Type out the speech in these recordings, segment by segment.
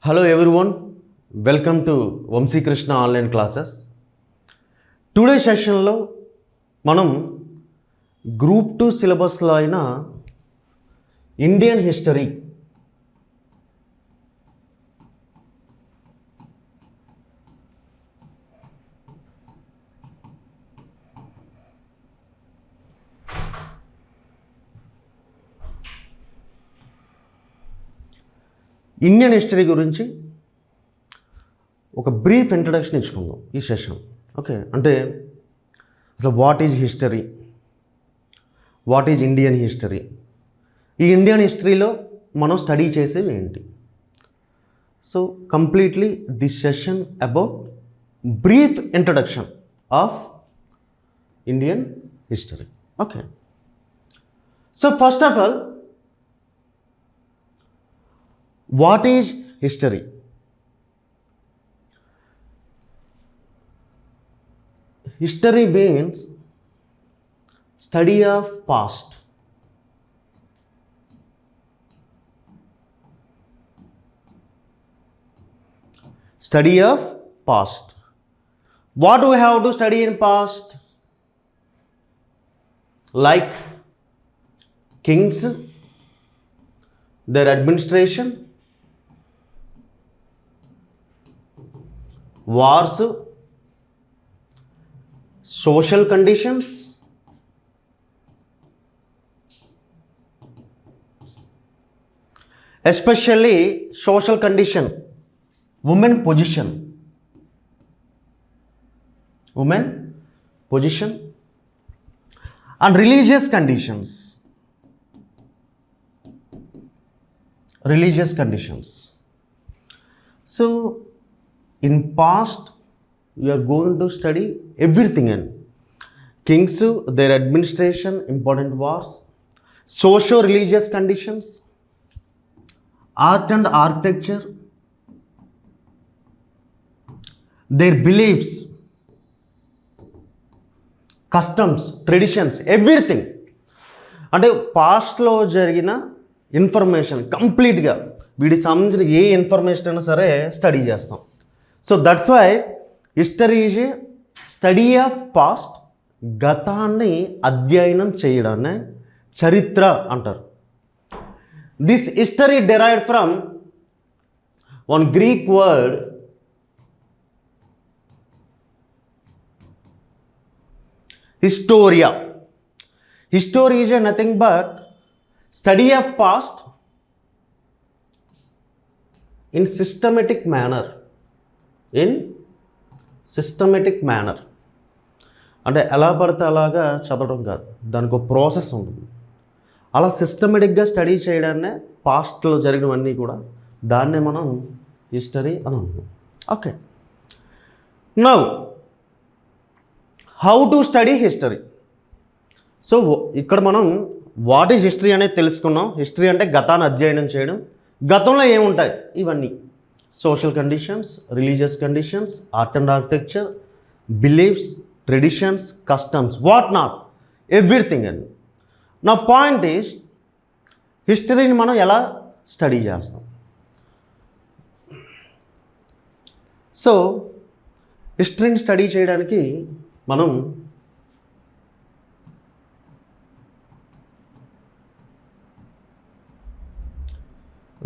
Hello everyone, welcome to Vamsikrishna online classes. Today session lo manam group 2 syllabus lo aina Indian history Indian history గురించి ఒక brief introduction ఇచ్చుకుందాం ఈ session. Okay, అంటే అసలు what is history, what is Indian history, ఈ Indian హిస్టరీలో మనం study చేసేవి ఏంటి. So completely this session about brief introduction of Indian history. Okay, so first of all, what is history? History means study of past. Study of past. What do we have to study in past? Like kings, their administration, wars, social conditions, especially social condition, women position, and religious conditions. So in past, you are going to study everything in kings, their administration, important wars, socio-religious conditions, art and architecture, their beliefs, customs, traditions, everything. అంటే పాస్ట్లో జరిగిన information కంప్లీట్గా వీటికి సంబంధించిన ఏ information అయినా సరే study చేస్తాం. So that's why history is a study of past. గతాన్ని అధ్యయనం చేయడాన్ని చరిత్ర అంటారు. This history derived from one Greek word historia. History is a nothing but study of past in systematic manner. అంటే ఎలా పడితే అలాగా చదవడం కాదు, దానికి ఒక ప్రాసెస్ ఉంటుంది. అలా సిస్టమేటిక్గా స్టడీ చేయడాన్నే పాస్ట్లో జరిగినవన్నీ కూడా దాన్నే మనం హిస్టరీ అని అంటున్నాం. Okay, now how to study history. So ఇక్కడ మనం వాట్ ఈజ్ హిస్టరీ అనేది తెలుసుకున్నాం. హిస్టరీ అంటే గతాన్ని అధ్యయనం చేయడం. గతంలో ఏముంటాయి ఇవన్నీ: social conditions, religious conditions, art and architecture, beliefs, traditions, customs, what not, everything. And now point is, హిస్టరీని మనం ఎలా స్టడీ చేస్తాం. సో హిస్టరీని స్టడీ చేయడానికి మనం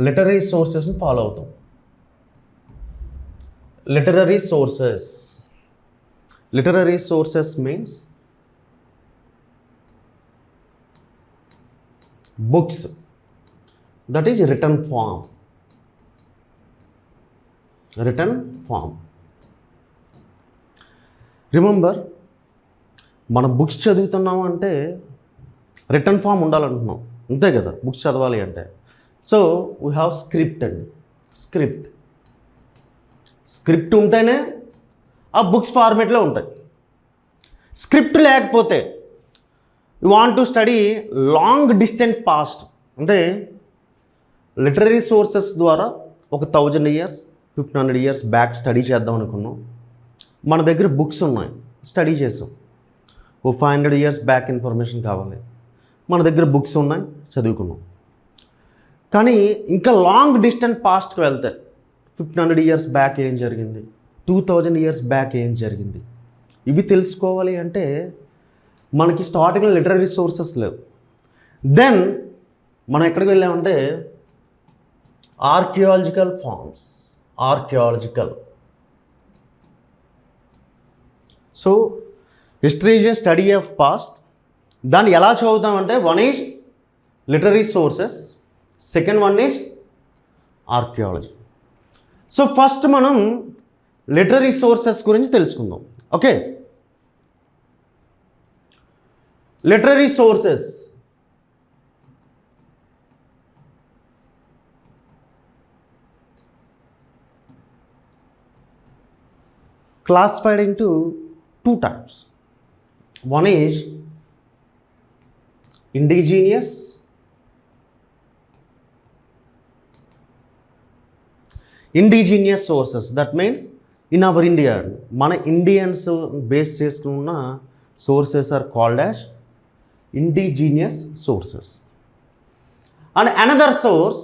లిటరరీ సోర్సెస్ని ఫాలో అవుతాం. Literary sources means books, that is written form. Remember, మన books చదువుతున్నాము అంటే return form ఉండాలంటున్నాం, అంతే కదా బుక్స్ చదవాలి అంటే. సో వీ హ్యావ్ స్క్రిప్ట్ అండి. స్క్రిప్ట్ ఉంటేనే ఆ బుక్స్ ఫార్మేట్లో ఉంటాయి. స్క్రిప్ట్ లేకపోతే you want to study long distant past, అంటే లిటరరీ సోర్సెస్ ద్వారా ఒక 1000 years 1500 years బ్యాక్ స్టడీ చేద్దాం అనుకున్నాం. మన దగ్గర బుక్స్ ఉన్నాయి, స్టడీ చేసాం. ఓ 500 years బ్యాక్ ఇన్ఫర్మేషన్ కావాలి, మన దగ్గర బుక్స్ ఉన్నాయి, చదువుకున్నాం. కానీ ఇంకా లాంగ్ డిస్టెన్స్ పాస్ట్కి వెళ్తే 1500 ఇయర్స్ బ్యాక్ ఏం జరిగింది, 2000 ఇయర్స్ బ్యాక్ ఏం జరిగింది, ఇవి తెలుసుకోవాలి అంటే మనకి స్టార్టింగ్లో లిటరరీ సోర్సెస్ లేవు. దెన్ మనం ఎక్కడికి వెళ్ళామంటే archaeological forms. Archaeological. So history is a study of past. దాన్ని ఎలా చదువుతామంటే one is literary sources, second one is archaeology. So first మనం లిటరరీ సోర్సెస్ గురించి తెలుసుకుందాం. Okay, literary sources classified into two types. One is indigenous sources. That means in our India, మన Indians base చేసుకున్న sources are called as indigenous sources. And another source,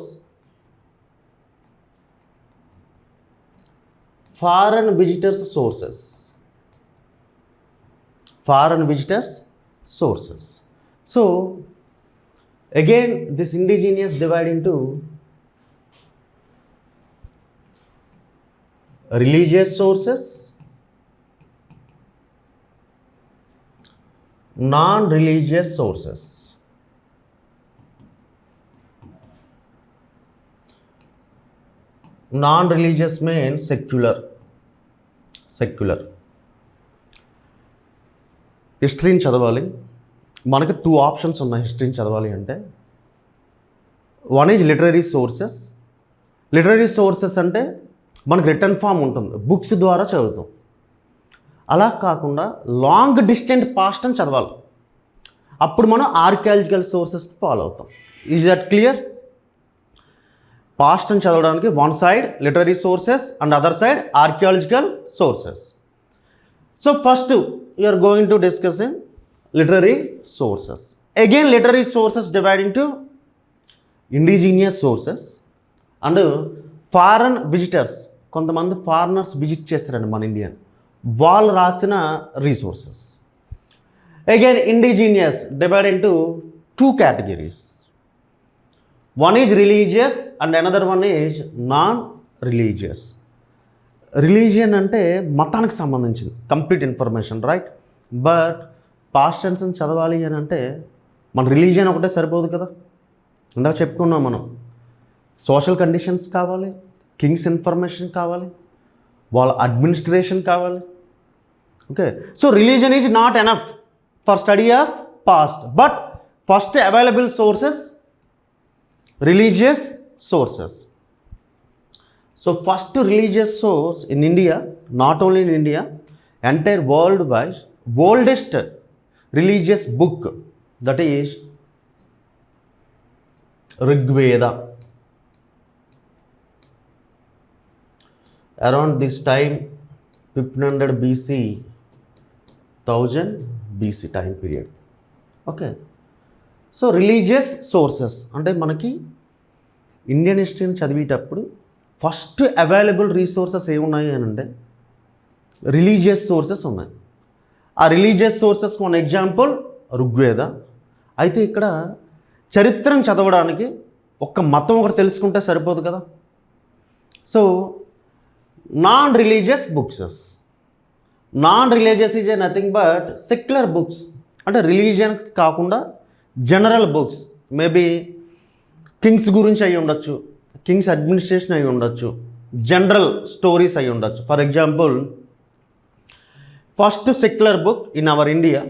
foreign visitors sources. Foreign visitors sources. So again this indigenous divide into religious sources, non-religious sources. Non-religious means secular. హిస్టరీని చదవాలి, మనకి 2 options ఉన్నాయి హిస్టరీని చదవాలి అంటే. One is literary sources. Literary sources అంటే మనకు return form ఉంటుంది, books ద్వారా చదువుతాం. అలా కాకుండా లాంగ్ డిస్టెంట్ పాస్ట్ అని చదవాలి, అప్పుడు మనం ఆర్కియాలజికల్ సోర్సెస్ ఫాలో అవుతాం. Is that clear? పాస్ట్ అని చదవడానికి one side literary sources and other side archaeological sources. So first you are going to discuss in literary sources. Again literary sources divide into indigenous sources and foreign visitors. కొంతమంది foreigners visit చేస్తారండి మన Indian, వాళ్ళు రాసిన resources. Again indigenous divide into 2 categories. One is religious and another one is non-religious. Religion అంటే మతానికి సంబంధించింది, complete information, right? But past tense చదవాలి అని అంటే మన రిలీజియన్ ఒకటే సరిపోదు కదా. ఇందాక చెప్పుకున్నాం మనం, సోషల్ కండిషన్స్ కావాలి, కింగ్స్ ఇన్ఫర్మేషన్ కావాలి, వాళ్ళ అడ్మినిస్ట్రేషన్ కావాలి. Okay, so religion is not enough for study of past, but first available sources religious sources. So first religious source in India, not only in India, entire worldwide, oldest religious book, that is Rigveda. Around this time 1500 BC, 1000 BC time period. Okay, so religious sources అంటే మనకి Indian హిస్టరీని చదివేటప్పుడు first available resources ఏమున్నాయి అని అంటే religious sources ఉన్నాయి. ఆ religious సోర్సెస్కి one example Rigveda. అయితే ఇక్కడ చరిత్రను చదవడానికి ఒక్క మతం ఒకటి తెలుసుకుంటే సరిపోదు కదా. So non religious books. Non religious is a nothing but secular books, అంటే రిలీజియన్ కాకుండా జనరల్ బుక్స్. మేబీ కింగ్స్ గురించి అయి ఉండొచ్చు, కింగ్స్ అడ్మినిస్ట్రేషన్ అయి ఉండొచ్చు, జనరల్ స్టోరీస్ అయి ఉండొచ్చు. For example first secular book in our India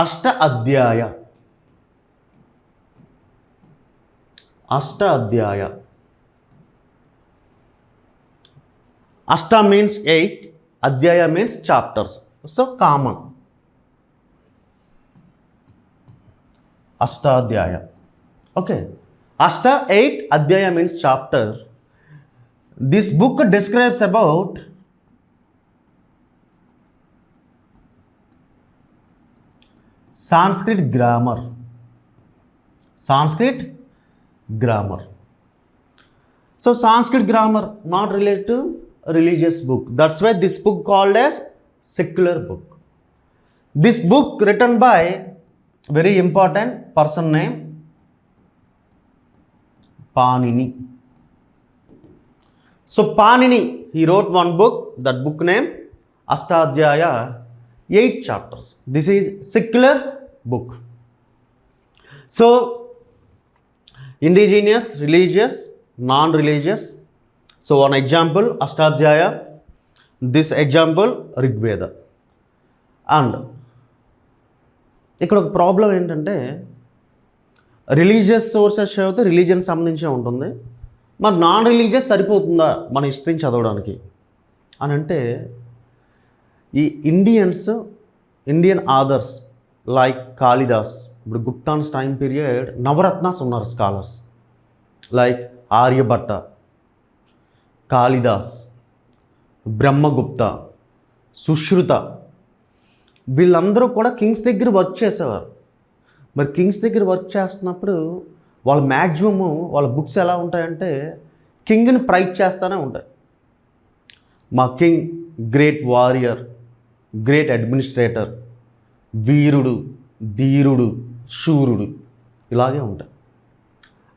అష్ట అధ్యాయ. అష్ట మీన్స్ 8, అధ్యాయ means chapters. So common Ashtadhyayi. Okay, అష్ట 8, అధ్యాయ means chapter. This book describes about Sanskrit grammar. grammar. So Sanskrit grammar not related to religious book. That's why this book called as secular book. This book written by very important person name Panini. So Panini, he wrote one book, that book name Ashtadhyaya, 8 chapters. This is secular book. So indigenous, religious, non-religious. So one example Ashtadhyaya, this example Rigveda. And ఇక్కడ ఒక problem ఏంటంటే religious sources చదివితే religion సంబంధించి ఉంటుంది, మరి non religious సరిపోతుందా మన హిస్టరీని చదవడానికి అని అంటే, ఈ ఇండియన్ ఆథర్స్ లైక్ కాళిదాస్, ఇప్పుడు గుప్తాన్స్ టైం పీరియడ్ నవరత్నాస్ ఉన్నారు స్కాలర్స్ లైక్ ఆర్యభట్ట, కాళిదాస్, బ్రహ్మగుప్త, సుశ్రుత, వీళ్ళందరూ కూడా కింగ్స్ దగ్గర వర్క్ చేసేవారు. మరి కింగ్స్ దగ్గర వర్క్ చేస్తున్నప్పుడు వాళ్ళ మ్యాక్సిమము వాళ్ళ బుక్స్ ఎలా ఉంటాయంటే కింగ్ని ప్రైజ్ చేస్తూనే ఉంటాయి. మా king great warrior, great administrator, వీరుడు, ధీరుడు, శూరుడు, ఇలాగే ఉంటాయి.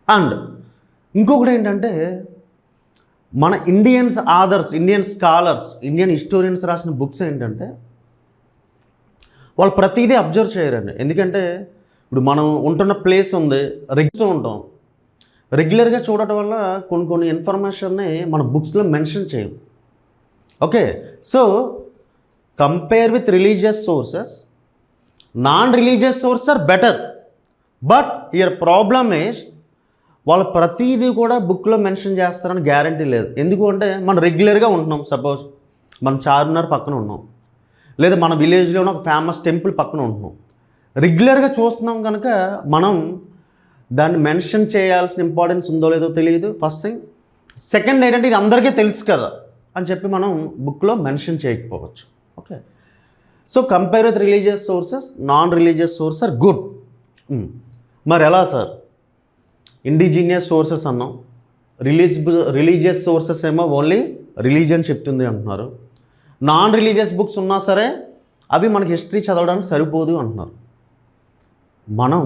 అండ్ ఇంకొకటి ఏంటంటే మన Indians authors, Indian scholars, Indian historians రాసిన బుక్స్ ఏంటంటే వాళ్ళు ప్రతిదీ అబ్జర్వ్ చేయరండి. ఎందుకంటే ఇప్పుడు మనం ఉంటున్న ప్లేస్ ఉంది, రెగ్యులర్గా ఉంటాం, రెగ్యులర్గా చూడటం వల్ల కొన్ని ఇన్ఫర్మేషన్ని మన బుక్స్లో మెన్షన్ చేయం. Okay, so compare with religious sources, non religious sources are better. But here problem is వాళ్ళు ప్రతిదీ కూడా బుక్లో మెన్షన్ చేస్తారని గ్యారంటీ లేదు. ఎందుకు అంటే మనం రెగ్యులర్గా ఉంటున్నాం, సపోజ్ మనం చార్మినార్ పక్కన ఉన్నాం, లేదా మన విలేజ్లో ఉన్న ఒక ఫేమస్ టెంపుల్ పక్కన ఉంటున్నాం, రెగ్యులర్గా చూస్తున్నాం కనుక మనం దాన్ని మెన్షన్ చేయాల్సిన ఇంపార్టెన్స్ ఉందో లేదో తెలియదు, ఫస్ట్ థింగ్. సెకండ్ ఏంటంటే ఇది అందరికీ తెలుసు కదా అని చెప్పి మనం బుక్లో మెన్షన్ చేయకపోవచ్చు. Okay, so compare with religious sources, non religious sources are good. మరి ఎలా సార్? ఇండిజినియస్ సోర్సెస్ అన్నాం, రిలీజియస్ సోర్సెస్ ఏమో ఓన్లీ రిలీజియన్ చెప్తుంది అంటున్నారు, నాన్ రిలీజియస్ బుక్స్ ఉన్నా సరే అవి మనకి హిస్టరీ చదవడానికి సరిపోదు అంటున్నారు. మనం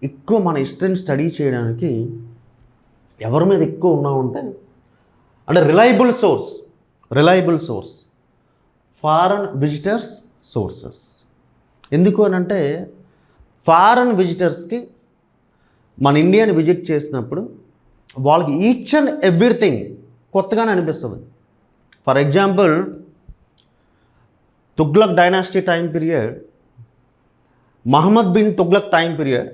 ఎక్కువ మన హిస్టరీని స్టడీ చేయడానికి ఎవరి మీద ఎక్కువ ఉన్నామంటే అంటే reliable source foreign visitors sources. ఎందుకు అని అంటే ఫారెన్ విజిటర్స్కి మన ఇండియాని విజిట్ చేసినప్పుడు వాళ్ళకి ఈచ్ అండ్ ఎవ్రీథింగ్ కొత్తగానే అనిపిస్తుంది. For example Tughlaq dynasty time period, Muhammad bin Tughlaq time period,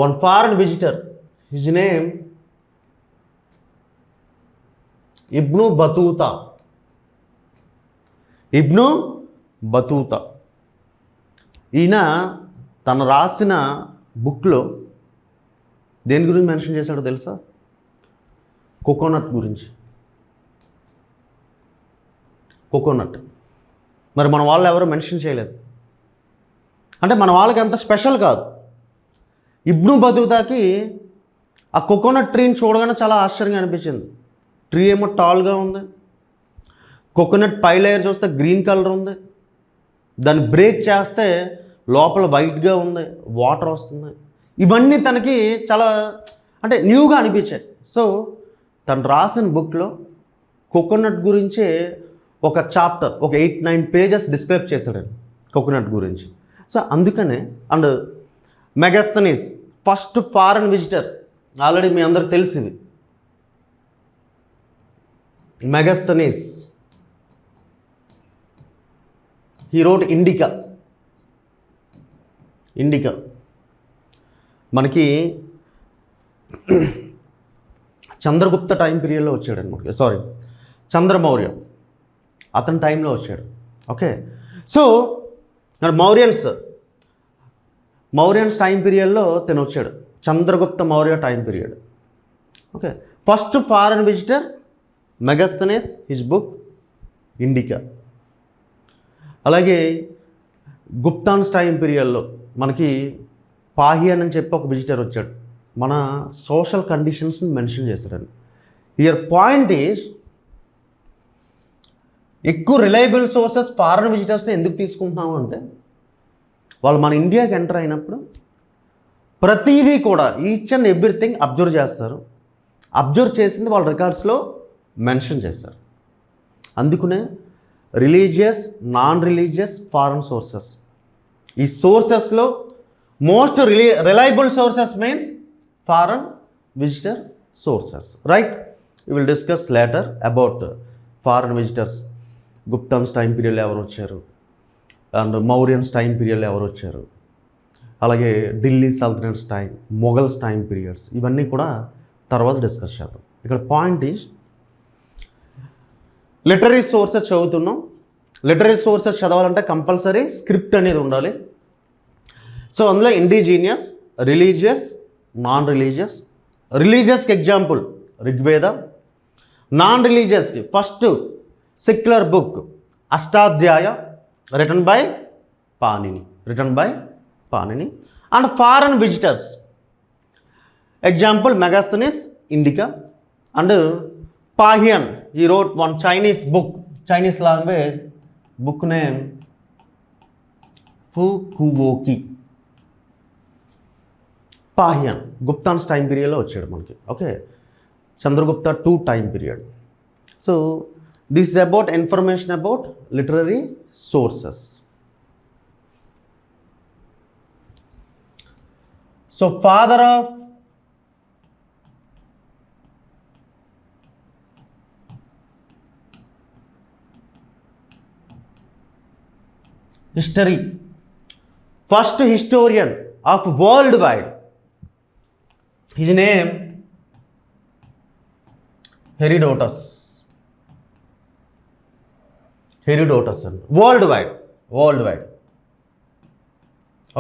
one foreign visitor, his name Ibn Battuta. ఈయన తను రాసిన బుక్లో దేని గురించి మెన్షన్ చేశాడో తెలుసా? కోకోనట్ గురించి. కోకోనట్ మరి మన వాళ్ళు ఎవరో మెన్షన్ చేయలేదు. అంటే మన వాళ్ళకి అంత స్పెషల్ కాదు. ఇబ్ను బతూతాకి ఆ కోకోనట్ ట్రీని చూడగానే చాలా ఆశ్చర్యంగా అనిపించింది. ట్రీ ఏమో టాల్గా ఉంది, కోకోనట్ పై లేయర్ చూస్తే గ్రీన్ కలర్ ఉంది, దాన్ని బ్రేక్ చేస్తే లోపల వైట్గా ఉంది, వాటర్ వస్తుంది. ఇవన్నీ తనకి చాలా అంటే న్యూగా అనిపించాయి. సో తను రాసిన బుక్లో కోకోనట్ గురించే ఒక చాప్టర్, ఒక 8-9 పేజెస్ డిస్క్రైబ్ చేశాడండి కోకోనట్ గురించి. సో అందుకనే and Megasthenes first foreign visitor, already మీ అందరికి తెలిసింది. Megasthenes he wrote Indica. మనకి చంద్రగుప్త టైం పీరియడ్లో వచ్చాడండి మనకి, చంద్రమౌర్య అతని టైంలో వచ్చాడు. ఓకే, సో మౌర్యన్స్ టైం పీరియడ్లో తను వచ్చాడు, Chandragupta Maurya time period. Okay, first foreign visitor Megasthenes, his book Indica. అలాగే గుప్తాన్స్ టైం పీరియడ్లో మనకి పాహియన్ అని చెప్పి ఒక విజిటర్ వచ్చాడు, మన సోషల్ కండిషన్స్ని మెన్షన్ చేశారండి. హియర్ పాయింట్ ఈజ్ ఎక్కువ రిలయబుల్ సోర్సెస్ ఫారెన్ విజిటర్స్ని ఎందుకు తీసుకుంటున్నాము అంటే, వాళ్ళు మన ఇండియాకి ఎంటర్ అయినప్పుడు ప్రతిదీ కూడా ఈచ్ అండ్ ఎవ్రీథింగ్ అబ్జర్వ్ చేస్తారు. అబ్జర్వ్ చేసింది వాళ్ళ రికార్డ్స్లో మెన్షన్ చేశారు. అందుకనే religious, non religious, foreign sources, ఈ సోర్సెస్లో most reliable sources means foreign visitor sources, right? We will discuss later about foreign visitors. Guptans time పీరియడ్లో ఎవరు వచ్చారు, అండ్ మౌర్యన్స్ టైం పీరియడ్లో ఎవరు వచ్చారు, అలాగే Delhi sultanates time, Mughals time periods, ఇవన్నీ కూడా తర్వాత డిస్కస్ చేద్దాం. ఇక్కడ పాయింట్ ఈజ్ లిటరీ సోర్సెస్ చదువుతున్నాం. లిటరీ సోర్సెస్ చదవాలంటే కంపల్సరీ స్క్రిప్ట్ అనేది ఉండాలి. సో అందులో ఇండిజీనియస్, రిలీజియస్, నాన్ రిలీజియస్. రిలీజియస్కి ఎగ్జాంపుల్ ఋగ్వేద. నాన్ రిలీజియస్కి first secular book Ashtadhyayi written by Panini. And foreign visitors example Megasthenes Indica and Fahien. ఈ wrote one Chinese book, Chinese language book name ఫుకువోకి. Fahien Guptans time పీరియడ్లో వచ్చాడు మనకి. Okay, Chandragupta 2 time period. So this is about information about literary sources. So father of history, first historian of worldwide, his name Herodotus and worldwide.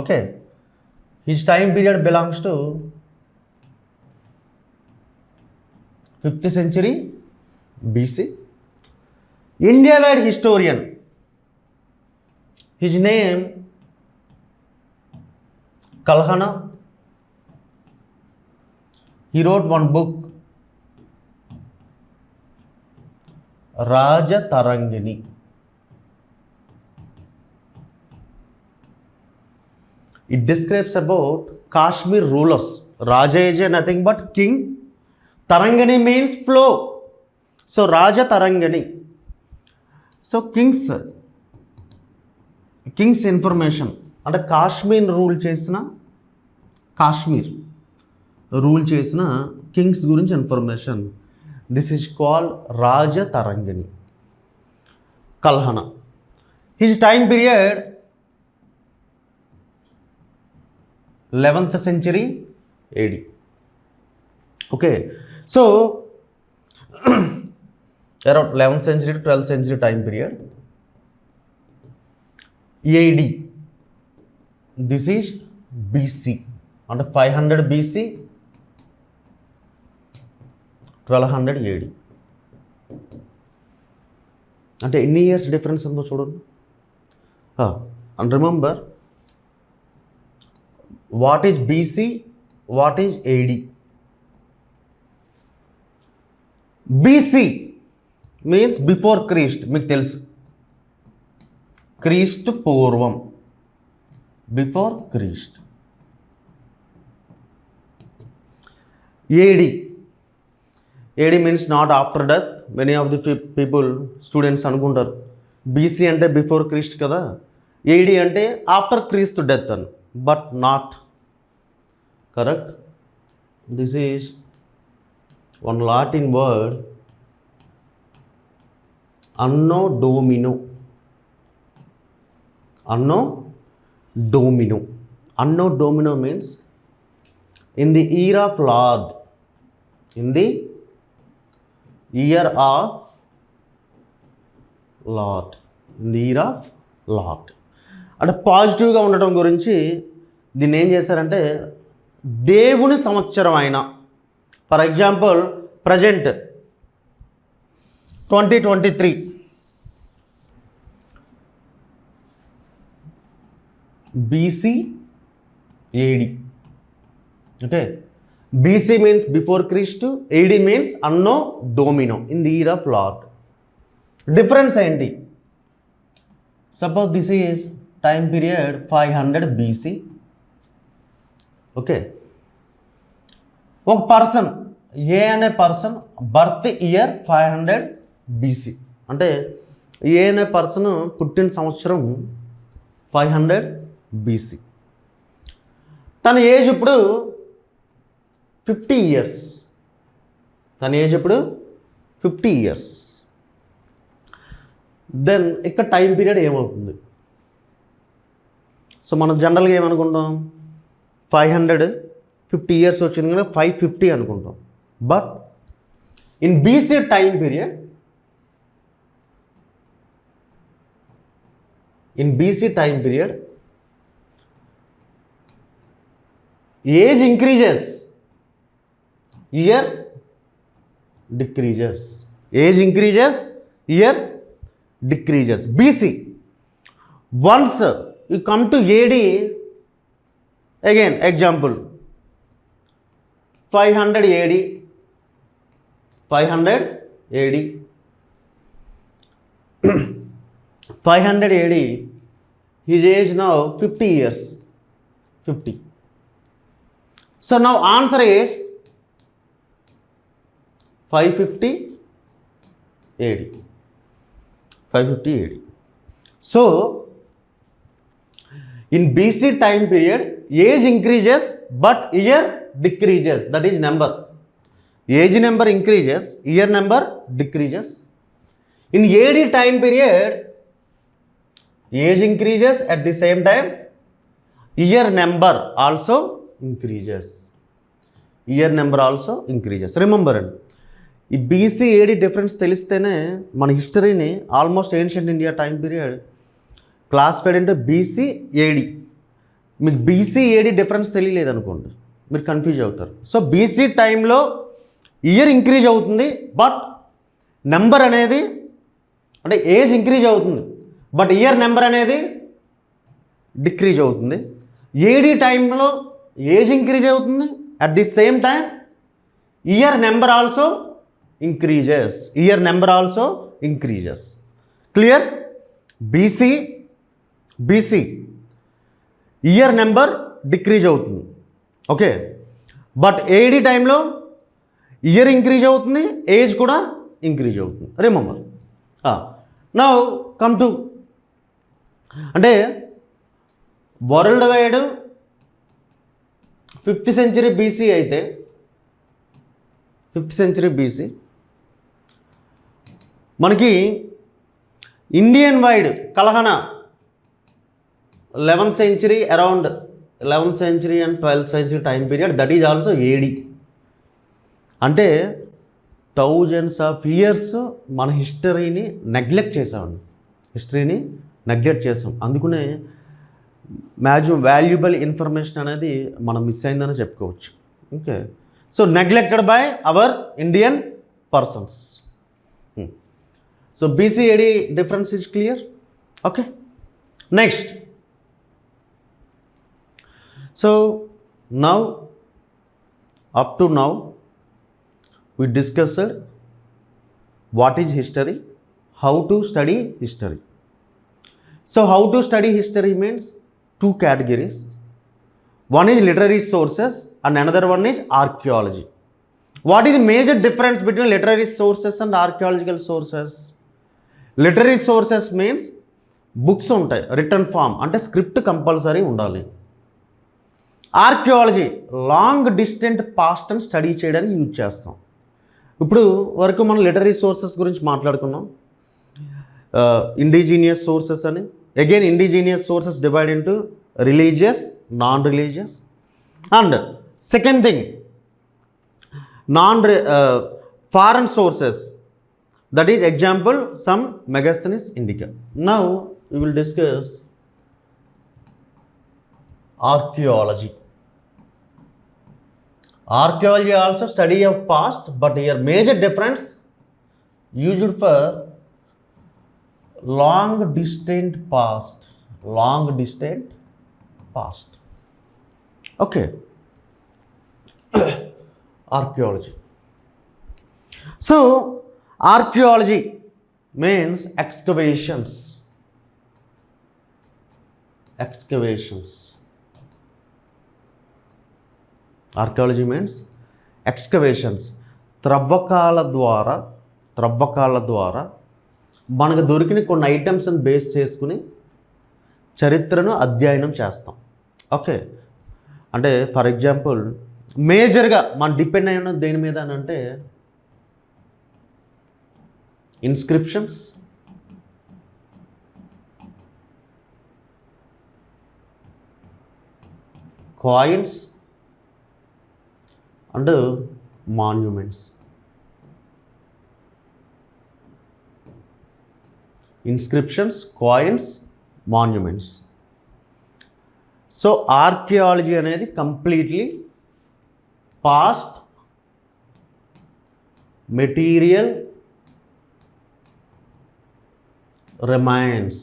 Okay, his time period belongs to 5th century BC. India-wide historian, his name Kalhana. He wrote one book, Raja Tarangini. It describes about Kashmir rulers. Raja is nothing but king. Tarangani means flow. So Raja Tarangani. So king's information అంటే Kashmir rule చేసిన kings గురించి information. This is called Raja Tarangini. Kalhana, his time period 11th century AD. Okay, so around 11th century to 12th century time period. AD, this is BC, అంటే 500 BC 1200 AD. అంటే ఎన్ని years difference ఉందో చూడండి. And remember what is BC, what is AD. BC means before Christ, మీకు తెలుసు. క్రీస్తు పూర్వం, before Christ. AD means not after death. Many of the people students అనుకుంటారు BC అంటే బిఫోర్ క్రీస్ట్ కదా, AD అంటే ఆఫ్టర్ క్రీస్తు డెత్ అని. But not correct. This is one Latin word అన్నో domino. Anno Domino means in the year of Lord. In the year of Lord. అంటే పాజిటివ్గా ఉండటం గురించి దీన్ని ఏం చేశారంటే దేవుని సంవత్సరం అయిన. For example present 2023 BC AD. Okay, BC means before Christ, AD means anno domino, in the year of Lord. Difference ఏంటి? Suppose this is time period 500 BC. Okay, ఒక పర్సన్ ఏ అనే పర్సన్ బర్త్ ఇయర్ 500 BC, అంటే ఏ అనే person పుట్టిన సంవత్సరం 500 BC. తన age ఇప్పుడు 50 years. తన ఏజ్ ఇప్పుడు 50 years. దెన్ ఇక్కడ టైం పీరియడ్ ఏమవుతుంది? సో మనం జనరల్గా ఏమనుకుంటాం, 550 years వచ్చింది కదా 550 అనుకుంటాం. But in BC time period, age increases, year decreases. Age increases, year decreases. BC, once you come to AD, again example 500 AD, 500 AD 500 AD, his age now 50 years, 50. So now answer is 550 AD, 550 AD. So in BC time period, age increases but year decreases. That is number. Age number increases, year number decreases. In AD time period, age increases, at the same time year number also increases. Year number also increases. Remember, ఈ BC AD difference తెలిస్తేనే మన హిస్టరీని almost ancient India time period classified అంటే BC AD. మీకు BC AD difference తెలియలేదు అనుకోండి, మీరు confuse అవుతారు. సో బీసీ టైంలో ఇయర్ ఇంక్రీజ్ అవుతుంది, బట్ నెంబర్ అనేది, అంటే ఏజ్ ఇంక్రీజ్ అవుతుంది బట్ ఇయర్ నెంబర్ అనేది డిక్రీజ్ అవుతుంది. ఏడి టైంలో ఏజ్ ఇంక్రీజ్ అవుతుంది, at the same time year number also increases, year number also increases. Clear? BC year number decrease అవుతుంది. ఓకే, బట్ ఏడి టైంలో year increase అవుతుంది, age కూడా increase అవుతుంది. Remember. Now come to, అంటే world wide 5th century BC అయితే, 5th century BC మనకి Indian wide Kalhana 11th century, అరౌండ్ 11th century and 12th century time period, that is also AD. అంటే thousands of years మన హిస్టరీని neglect చేసాం. అందుకనే maximum valuable information అనేది మనం మిస్ అయిందని చెప్పుకోవచ్చు. Okay, so neglected by our Indian persons. So BC AD difference is clear. Okay, next. So now, up to now we discussed what is history, how to study history. So how to study history means two categories. One is literary sources and another one is archaeology. What is the major difference between literary sources and archaeological sources? Literary sources means books ఉంటాయి, return form, అంటే script compulsory ఉండాలి. Archaeology long distant past అని study చేయడానికి use చేస్తాం. ఇప్పుడు వరకు మనం literary sources గురించి మాట్లాడుకున్నాం, ఇండిజీనియస్ సోర్సెస్ అని. Again indigenous sources divide into religious, non religious. And second thing, foreign sources, that is example some Megasthenes Indica. Now we will discuss archaeology. Archaeology also study of past, but here major difference used for long distant past. Okay, archaeology. So archaeology means excavations. Archaeology means excavations. త్రవ్వకాల ద్వారా మనకు దొరికిన కొన్ని ఐటమ్స్ని base చేసుకుని చరిత్రను అధ్యయనం చేస్తాం. Okay, అంటే ఫర్ ఎగ్జాంపుల్ మేజర్గా మనం డిపెండ్ అయి ఉన్న దేని మీద అని అంటే inscriptions, coins and monuments. Inscriptions, coins, monuments. So archaeology అనేది కంప్లీట్లీ పాస్ట్ మెటీరియల్ రిమైన్స్.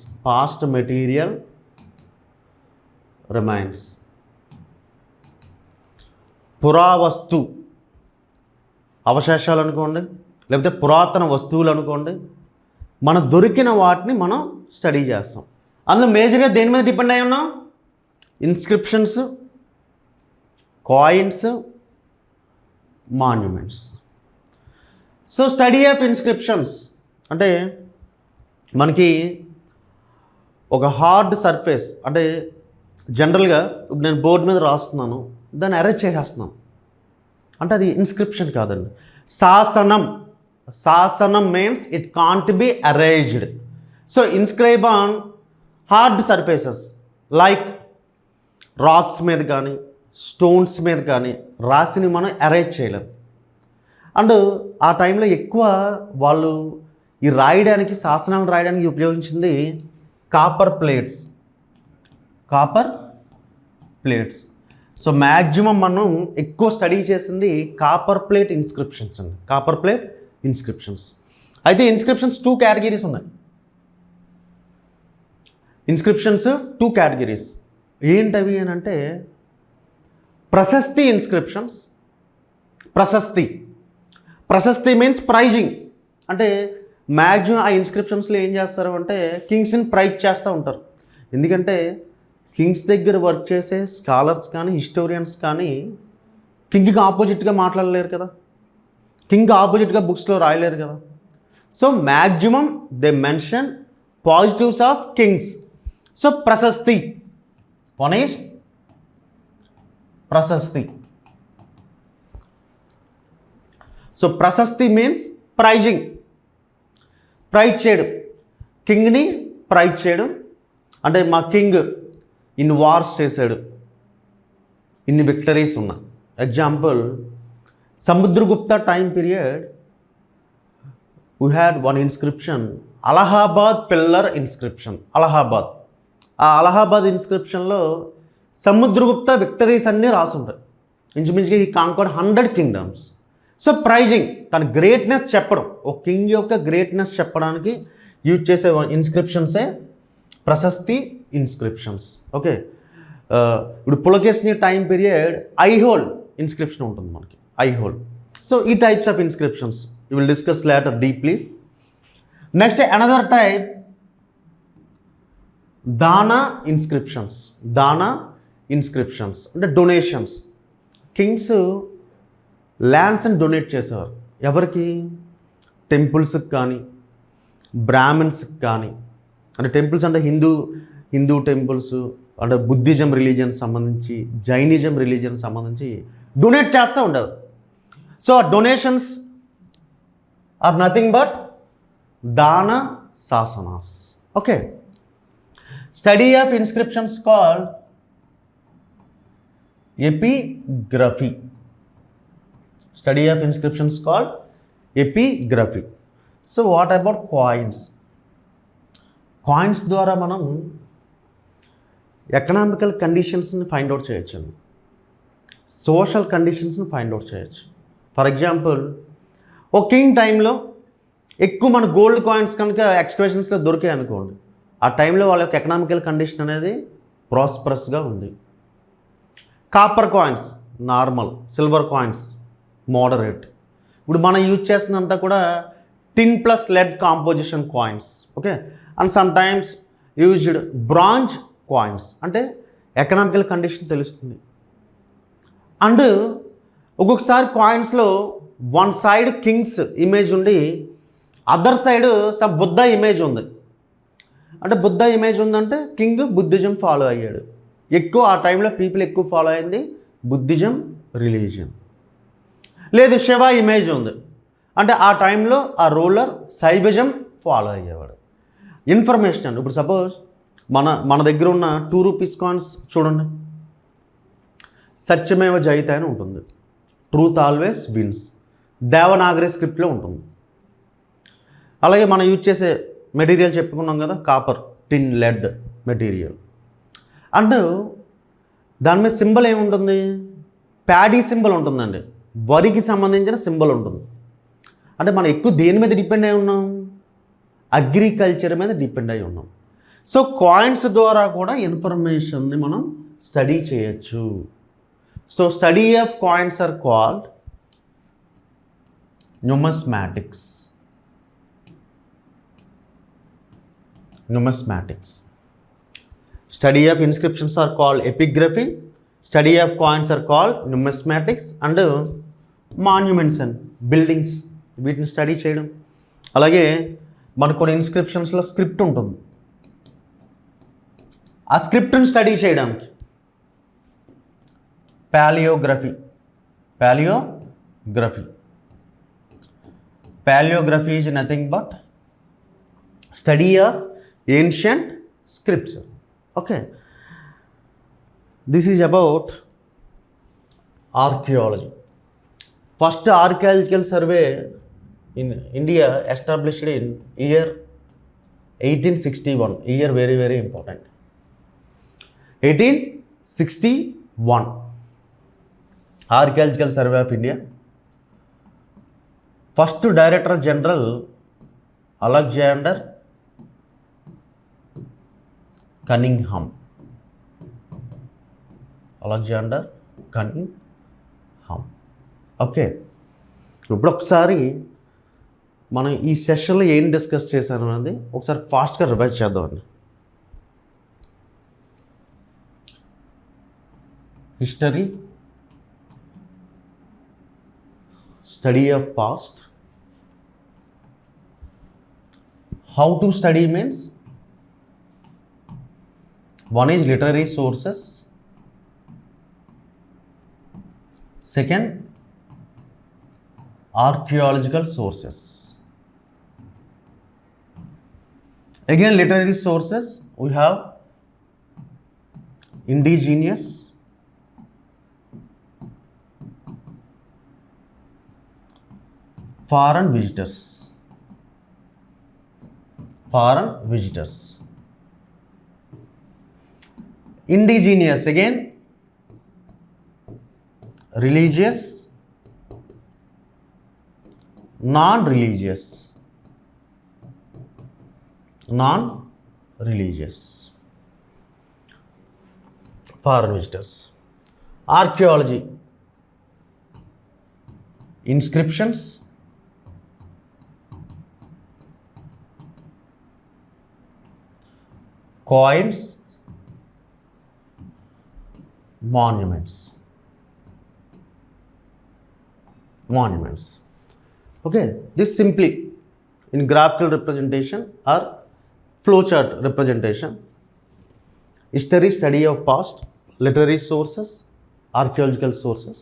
పురావస్తు అవశేషాలు అనుకోండి, లేకపోతే పురాతన వస్తువులు అనుకోండి, మన దొరికిన వాటిని మనం స్టడీ చేస్తాం. అందులో మేజర్గా దేని మీద డిపెండ్ అయి ఉన్నాం? Inscriptions, coins, monuments. So study of inscriptions అంటే మనకి ఒక హార్డ్ సర్ఫేస్, అంటే జనరల్గా నేను బోర్డు మీద రాస్తున్నాను, దాన్ని అరేంజ్ చేసేస్తున్నాను అంటే అది ఇన్స్క్రిప్షన్ కాదండి. శాసనం means it can't be arranged. So inscribe on hard surfaces like rocks మీద కానీ స్టోన్స్ మీద కానీ రాసిని మనం అరేంజ్ చేయలేం. అండ్ ఆ టైంలో ఎక్కువ వాళ్ళు ఈ రాయడానికి, శాసనాలు రాయడానికి ఉపయోగించింది కాపర్ ప్లేట్స్. సో మ్యాక్సిమం మనం ఎక్కువ స్టడీ చేసింది కాపర్ ప్లేట్ ఇన్స్క్రిప్షన్స్ అండి. అయితే ఇన్స్క్రిప్షన్స్ 2 కేటగిరీస్ ఉన్నాయి. ఇన్స్క్రిప్షన్స్ 2 కేటగిరీస్ ఏంటవి అని అంటే prashasti inscriptions. Prashasti means praising. అంటే మ్యాక్సిమం ఆ ఇన్స్క్రిప్షన్స్లో ఏం చేస్తారు అంటే కింగ్స్ని ప్రైజ్ చేస్తూ ఉంటారు. ఎందుకంటే కింగ్స్ దగ్గర వర్క్ చేసే స్కాలర్స్ కానీ హిస్టోరియన్స్ కానీ కింగ్కి ఆపోజిట్గా మాట్లాడలేరు కదా, కింగ్ ఆపోజిట్గా బుక్స్లో రాయలేరు కదా. So maximum they mention positives of kings. So prashasti, one is prashasti. So prashasti means praise చేయడం, కింగ్ని ప్రైజ్ చేయడం. అంటే మా కింగ్ ఇన్ని వార్స్ చేశాడు, ఇన్ని విక్టరీస్ ఉన్నాయి. Example Samudragupta time period we had one inscription, Allahabad pillar inscription. ఆ అలహాబాద్ ఇన్స్క్రిప్షన్లో సముద్రగుప్త విక్టరీస్ అన్నీ రాసుంటాయి. ఇంచుమించుగా ఈ కాంకర్డ్ 100 కింగ్డమ్స్. సో ప్రైజింగ్, తన గ్రేట్నెస్ చెప్పడం, ఒక కింగ్ యొక్క గ్రేట్నెస్ చెప్పడానికి యూజ్ చేసే ఇన్స్క్రిప్షన్సే ప్రశస్తి ఇన్స్క్రిప్షన్స్. ఓకే, ఇప్పుడు పులకేశిని టైం పీరియడ్ ఐహోల్ ఇన్స్క్రిప్షన్ ఉంటుంది మనకి, ఐహోల్. సో ఈ types of inscriptions you will discuss later deeply. Next another type dana inscriptions అంటే డొనేషన్స్. కింగ్స్ ల్యాండ్స్ని డొనేట్ చేసేవారు. ఎవరికి? టెంపుల్స్కి కానీ బ్రాహ్మిన్స్కి కానీ. అంటే టెంపుల్స్ అంటే హిందూ టెంపుల్స్, అంటే బుద్ధిజం రిలీజియన్ సంబంధించి, జైనిజం రిలీజియన్ సంబంధించి డొనేట్ చేస్తూ ఉండేవారు. So donations are nothing but dana శాసనాస్. Okay, study of inscriptions called epigraphy. So what about coins ద్వారా మనం ఎకనామికల్ కండిషన్స్ని ఫైండ్ అవుట్ చేయొచ్చు, సోషల్ కండిషన్స్ని ఫైండ్ అవుట్ చేయొచ్చు. ఫర్ ఎగ్జాంపుల్ ఓ కింగ్ టైంలో ఎక్కువ మన గోల్డ్ కాయిన్స్ కనుక ఎక్స్కవేషన్స్లో దొరికాయి అనుకోండి, ఆ టైంలో వాళ్ళ యొక్క ఎకనామికల్ కండిషన్ అనేది ప్రాస్పరస్గా ఉంది. Copper coins normal, silver coins moderate. ఇప్పుడు మనం యూజ్ చేస్తున్నంతా కూడా tin plus lead composition coins. Okay, and some times used bronze coins. అంటే ఎకనామికల్ కండిషన్ తెలుస్తుంది. అండ్ ఒక్కొక్కసారి కాయిన్స్లో వన్ సైడ్ కింగ్స్ ఇమేజ్ ఉండి other side some Buddha image ఉంది. అంటే బుద్ధ ఇమేజ్ ఉందంటే కింగ్ బుద్ధిజం ఫాలో అయ్యాడు. ఎక్కువ ఆ టైంలో పీపుల్ ఎక్కువ ఫాలో అయింది బుద్ధిజం రిలీజియన్. లేదు శివ ఇమేజ్ ఉంది అంటే ఆ టైంలో ఆ రూలర్ శైవిజం ఫాలో అయ్యేవాడు. ఇన్ఫర్మేషన్ అండి. ఇప్పుడు సపోజ్ మన దగ్గర ఉన్న 2 రూపీస్ కాయిన్స్ చూడండి, సత్యమేవ జయతే అని ఉంటుంది, ట్రూత్ ఆల్వేస్ విన్స్, దేవనాగరి స్క్రిప్ట్లో ఉంటుంది. అలాగే మనం యూజ్ చేసే మెటీరియల్ చెప్పుకున్నాం కదా, copper, tin, lead material. And దాని మీద సింబల్ ఏముంటుంది, ప్యాడీ సింబల్ ఉంటుందండి, వరికి సంబంధించిన సింబల్ ఉంటుంది. అంటే మనం ఎక్కువ దేని మీద డిపెండ్ అయి ఉన్నాం, అగ్రికల్చర్ మీద డిపెండ్ అయి ఉన్నాం. సో కాయిన్స్ ద్వారా కూడా ఇన్ఫర్మేషన్ని మనం స్టడీ చేయొచ్చు. So study of coins are called numismatics. Study of inscriptions are called epigraphy. Study of coins are called numismatics. And monuments and buildings వీటిని స్టడీ చేయడం. అలాగే మనకు కొన్ని ఇన్స్క్రిప్షన్స్లో స్క్రిప్ట్ ఉంటుంది, ఆ స్క్రిప్ట్ని స్టడీ చేయడానికి palaeography is nothing but study of ancient scripts. Okay, this is about archaeology. First archaeological survey in India established in year 1861. Year very very important. 1861 Archaeological Survey of India. First Director General Alexander Cunningham. Okay, ఇప్పుడు ఒకసారి మనం ఈ సెషన్లో ఏం discuss చేశాను అనేది ఒకసారి ఫాస్ట్గా రివైజ్ చేద్దామండి. History, study of past. How to study means one is literary sources, second archaeological sources. Again literary sources we have indigenous, foreign visitors. Indigenous again religious, non-religious, foreign visitors. Archaeology, inscriptions, coins, monuments. Okay, this simply in graphical representation or flowchart representation. History, study of past, literary sources, archaeological sources.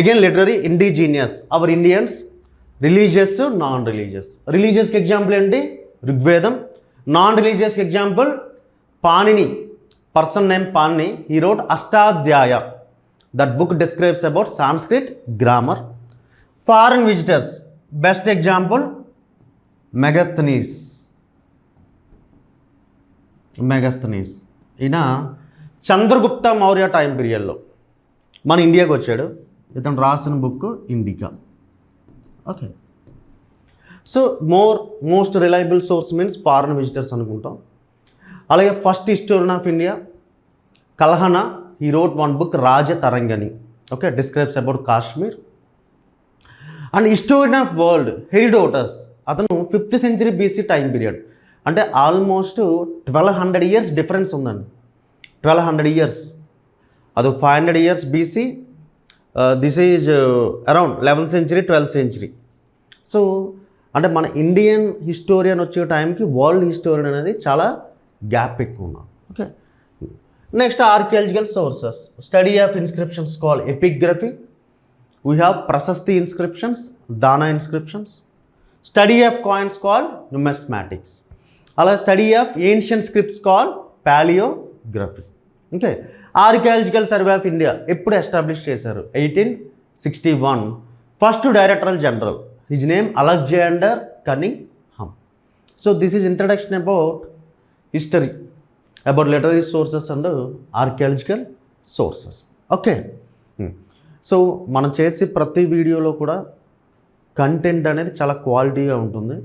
Again literary, indigenous, our Indians. Religious, non-religious. Religious example ante Rigvedam. Non-religious example Panini. Person named Panini, he wrote Ashtadhyaya. That book describes about Sanskrit grammar. Foreign visitors, best example Megasthenes. ఈయన Chandragupta Maurya time పీరియడ్లో మన ఇండియాకి వచ్చాడు. ఇతను రాసిన book Indica. Okay, so most reliable source means foreign visitors అనుకుంటాం. అలాగే first historian of India Kalhana, he wrote one book Rajatarangini. Okay, describes about Kashmir. And historian of world Herodotus, అతను 5th century BC time period, అంటే ఆల్మోస్ట్ 1200 years డిఫరెన్స్ ఉందండి. 1200 years, అది 500 years BC, this is around 11th century 12th century. సో అంటే మన Indian historian వచ్చే టైంకి world historian అనేది చాలా గ్యాప్ ఎక్కువ ఉన్నాం. Okay, next archaeological sources. Study of inscriptions call epigraphy. We have prashasti inscriptions, dana inscriptions. Study of coins call numismatics. అలా study of ancient scripts call palaeography. Okay, archaeological survey of India ఎప్పుడు establish చేశారు? 1861. First director general, his name Alexander Cunningham. So this is introduction about history, about literary sources and archaeological sources. Okay, so మనం చేసే ప్రతి వీడియోలో కూడా content అనేది చాలా క్వాలిటీగా ఉంటుంది.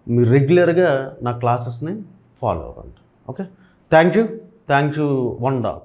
మీరు రెగ్యులర్గా నా క్లాసెస్ని ఫాలో అవ్వండి. Okay, thank you. One dog.